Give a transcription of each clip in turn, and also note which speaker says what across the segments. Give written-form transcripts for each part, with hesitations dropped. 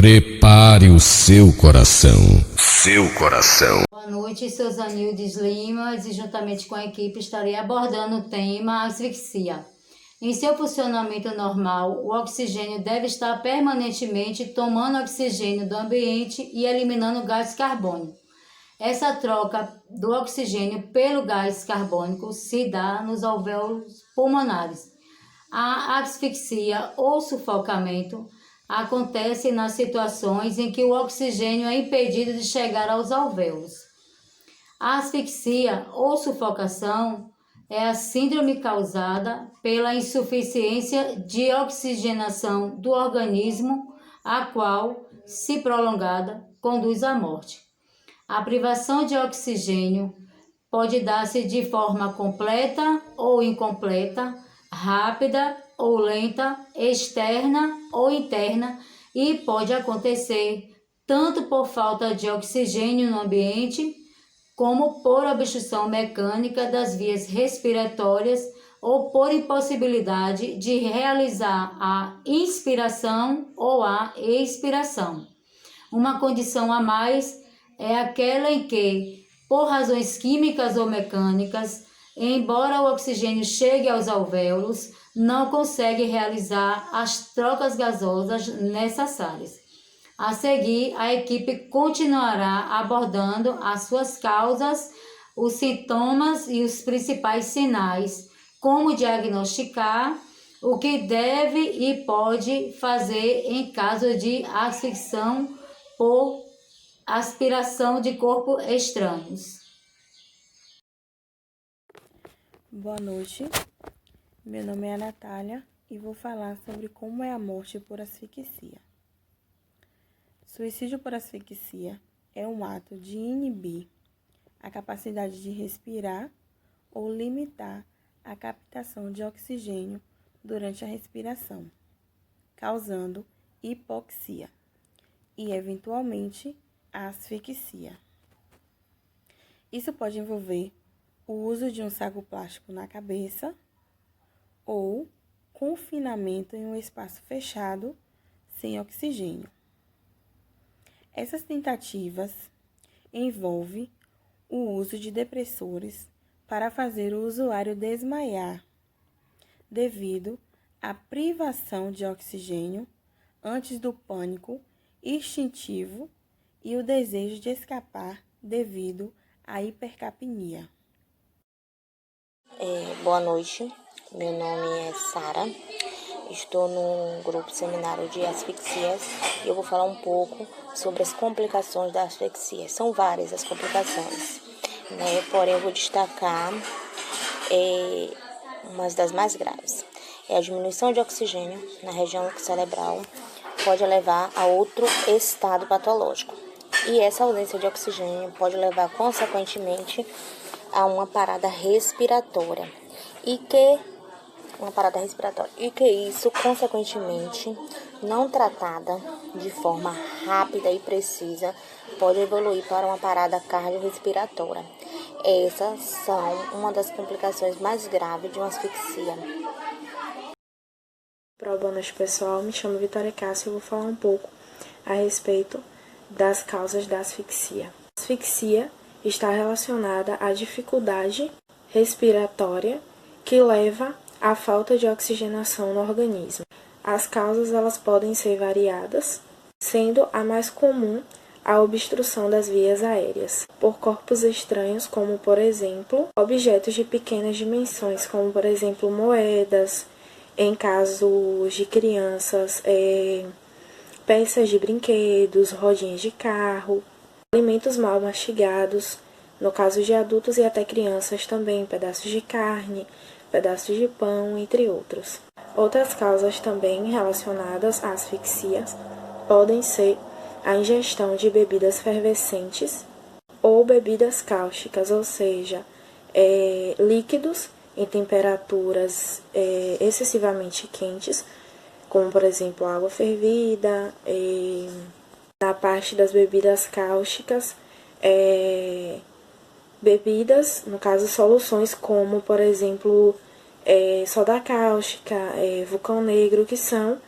Speaker 1: Prepare o seu coração. Seu coração.
Speaker 2: Boa noite, sou Zanildes Limas e juntamente com a equipe estarei abordando o tema asfixia. Em seu funcionamento normal, o oxigênio deve estar permanentemente tomando oxigênio do ambiente e eliminando gás carbônico. Essa troca do oxigênio pelo gás carbônico se dá nos alvéolos pulmonares. A asfixia ou sufocamento acontece nas situações em que o oxigênio é impedido de chegar aos alvéolos. A asfixia ou sufocação é a síndrome causada pela insuficiência de oxigenação do organismo, a qual, se prolongada, conduz à morte. A privação de oxigênio pode dar-se de forma completa ou incompleta, rápida ou lenta, externa ou interna, e pode acontecer tanto por falta de oxigênio no ambiente, como por obstrução mecânica das vias respiratórias ou por impossibilidade de realizar a inspiração ou a expiração. Uma condição a mais é aquela em que, por razões químicas ou mecânicas, embora o oxigênio chegue aos alvéolos, não consegue realizar as trocas gasosas necessárias. A seguir, a equipe continuará abordando as suas causas, os sintomas e os principais sinais, como diagnosticar, o que deve e pode fazer em caso de asfixia por aspiração de corpos estranhos.
Speaker 3: Boa noite, meu nome é Natália e vou falar sobre como é a morte por asfixia. Suicídio por asfixia é um ato de inibir a capacidade de respirar ou limitar a captação de oxigênio durante a respiração, causando hipoxia e, eventualmente, a asfixia. Isso pode envolver o uso de um saco plástico na cabeça ou confinamento em um espaço fechado sem oxigênio. Essas tentativas envolvem o uso de depressores para fazer o usuário desmaiar, devido à privação de oxigênio antes do pânico instintivo e o desejo de escapar devido à hipercapnia.
Speaker 4: Boa noite, meu nome é Sara, estou no grupo seminário de asfixias e eu vou falar um pouco sobre as complicações da asfixia. São várias as complicações, né? Porém eu vou destacar uma das mais graves. É a diminuição de oxigênio na região cerebral, pode levar a outro estado patológico. E essa ausência de oxigênio pode levar, consequentemente, a uma parada respiratória. E que isso, consequentemente, não tratada de forma rápida e precisa, pode evoluir para uma parada cardiorrespiratória. Essas são uma das complicações mais graves de uma asfixia.
Speaker 3: Boa noite, pessoal. Me chamo Vitória Cássio e vou falar um pouco a respeito das causas da asfixia. A asfixia está relacionada à dificuldade respiratória que leva à falta de oxigenação no organismo. As causas elas podem ser variadas, sendo a mais comum a obstrução das vias aéreas por corpos estranhos, como por exemplo, objetos de pequenas dimensões, como por exemplo moedas, em casos de crianças, peças de brinquedos, rodinhas de carro, alimentos mal mastigados, no caso de adultos e até crianças também, pedaços de carne, pedaços de pão, entre outros. Outras causas também relacionadas à asfixia podem ser a ingestão de bebidas fervescentes ou bebidas cáusticas, ou seja, líquidos em temperaturas excessivamente quentes, como por exemplo água fervida. Na parte das bebidas cáusticas, bebidas, no caso soluções como por exemplo soda cáustica, vulcão negro, que são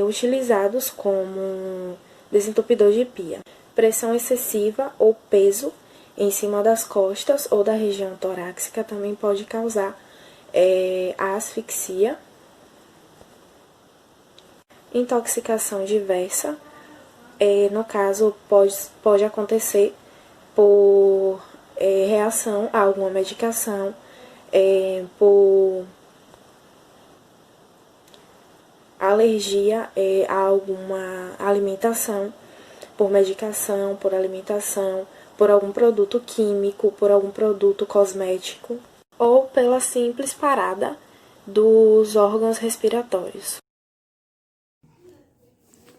Speaker 3: utilizados como desentupidor de pia. Pressão excessiva ou peso em cima das costas ou da região torácica também pode causar a asfixia. Intoxicação diversa, no caso, pode acontecer por reação a alguma medicação, por alergia a alguma alimentação, por medicação, por alimentação, por algum produto químico, por algum produto cosmético, ou pela simples parada dos órgãos respiratórios.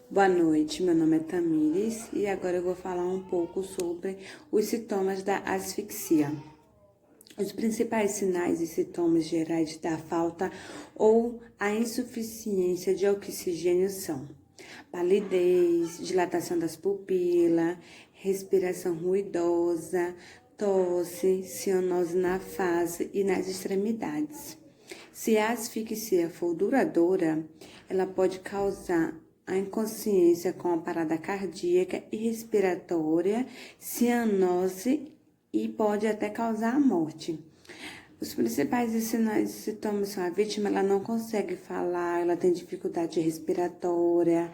Speaker 5: Boa noite, meu nome é Tamires e agora eu vou falar um pouco sobre os sintomas da asfixia. Os principais sinais e sintomas gerais da falta ou a insuficiência de oxigênio são palidez, dilatação das pupilas, respiração ruidosa, tosse, cianose na face e nas extremidades. Se a asfixia for duradoura, ela pode causar a inconsciência com a parada cardíaca e respiratória, cianose e pode até causar a morte. Os principais sinais e sintomas são: a vítima ela não consegue falar, ela tem dificuldade respiratória,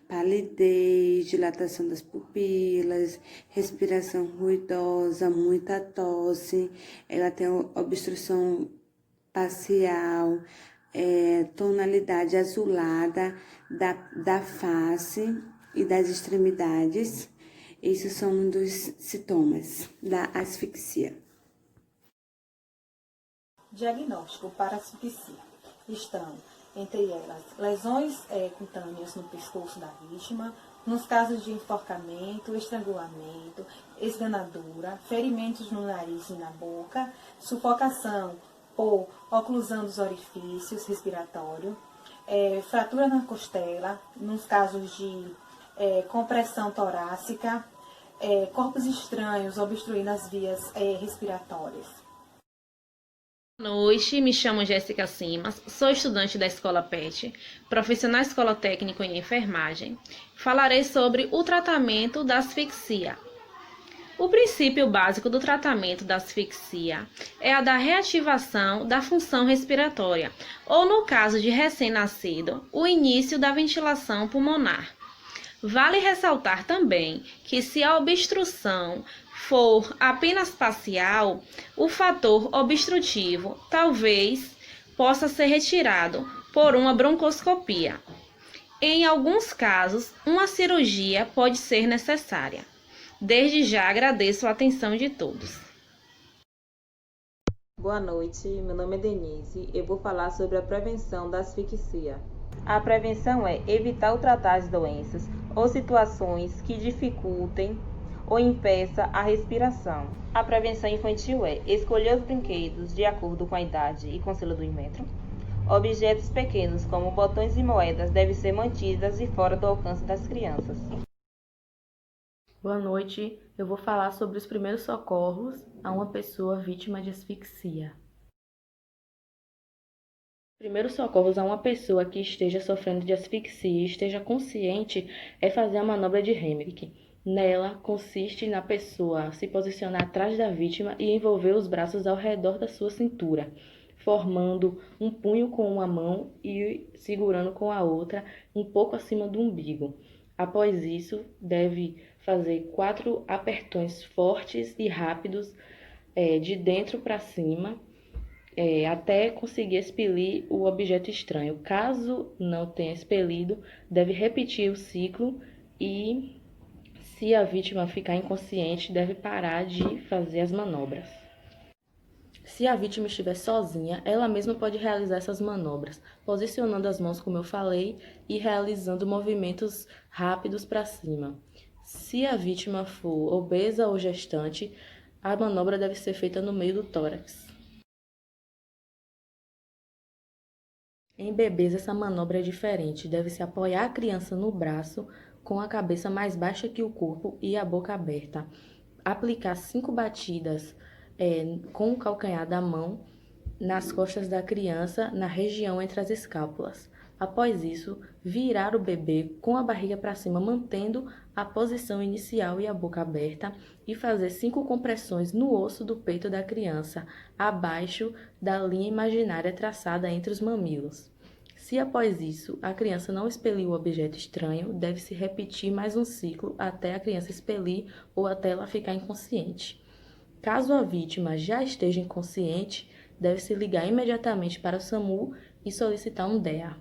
Speaker 5: palidez, dilatação das pupilas, respiração ruidosa, muita tosse, ela tem obstrução facial, tonalidade azulada da face e das extremidades. Esses são um dos sintomas da asfixia.
Speaker 6: Diagnóstico para asfixia. Estão, entre elas, lesões cutâneas no pescoço da vítima, nos casos de enforcamento, estrangulamento, esganadura, ferimentos no nariz e na boca, sufocação por oclusão dos orifícios respiratórios, fratura na costela, nos casos de compressão torácica, corpos estranhos obstruindo as vias respiratórias.
Speaker 7: Boa noite, me chamo Jéssica Simas, sou estudante da Escola PET, profissional Escola Técnico em Enfermagem. Falarei sobre o tratamento da asfixia. O princípio básico do tratamento da asfixia é a da reativação da função respiratória, ou no caso de recém-nascido, o início da ventilação pulmonar. Vale ressaltar também que se a obstrução for apenas parcial, o fator obstrutivo talvez possa ser retirado por uma broncoscopia. Em alguns casos, uma cirurgia pode ser necessária. Desde já agradeço a atenção de todos.
Speaker 8: Boa noite, meu nome é Denise. Eu vou falar sobre a prevenção da asfixia. A prevenção é evitar ou tratar as doenças ou situações que dificultem ou impeça a respiração. A prevenção infantil é escolher os brinquedos de acordo com a idade e conselho do Inmetro. Objetos pequenos como botões e moedas devem ser mantidas e fora do alcance das crianças.
Speaker 9: Boa noite, eu vou falar sobre os primeiros socorros a uma pessoa vítima de asfixia. Primeiros socorros a uma pessoa que esteja sofrendo de asfixia e esteja consciente é fazer a manobra de Heimlich. Nela, consiste na pessoa se posicionar atrás da vítima e envolver os braços ao redor da sua cintura, formando um punho com uma mão e segurando com a outra um pouco acima do umbigo. Após isso, deve fazer 4 apertões fortes e rápidos de dentro para cima, até conseguir expelir o objeto estranho. Caso não tenha expelido, deve repetir o ciclo e, se a vítima ficar inconsciente, deve parar de fazer as manobras. Se a vítima estiver sozinha, ela mesma pode realizar essas manobras, posicionando as mãos, como eu falei, e realizando movimentos rápidos para cima. Se a vítima for obesa ou gestante, a manobra deve ser feita no meio do tórax. Em bebês, essa manobra é diferente. Deve-se apoiar a criança no braço, com a cabeça mais baixa que o corpo e a boca aberta. Aplicar 5 batidas com o calcanhar da mão nas costas da criança, na região entre as escápulas. Após isso, virar o bebê com a barriga para cima, mantendo a posição inicial e a boca aberta, e fazer 5 compressões no osso do peito da criança, abaixo da linha imaginária traçada entre os mamilos. Se após isso a criança não expelir o objeto estranho, deve-se repetir mais um ciclo até a criança expelir ou até ela ficar inconsciente. Caso a vítima já esteja inconsciente, deve-se ligar imediatamente para o SAMU e solicitar um DEA.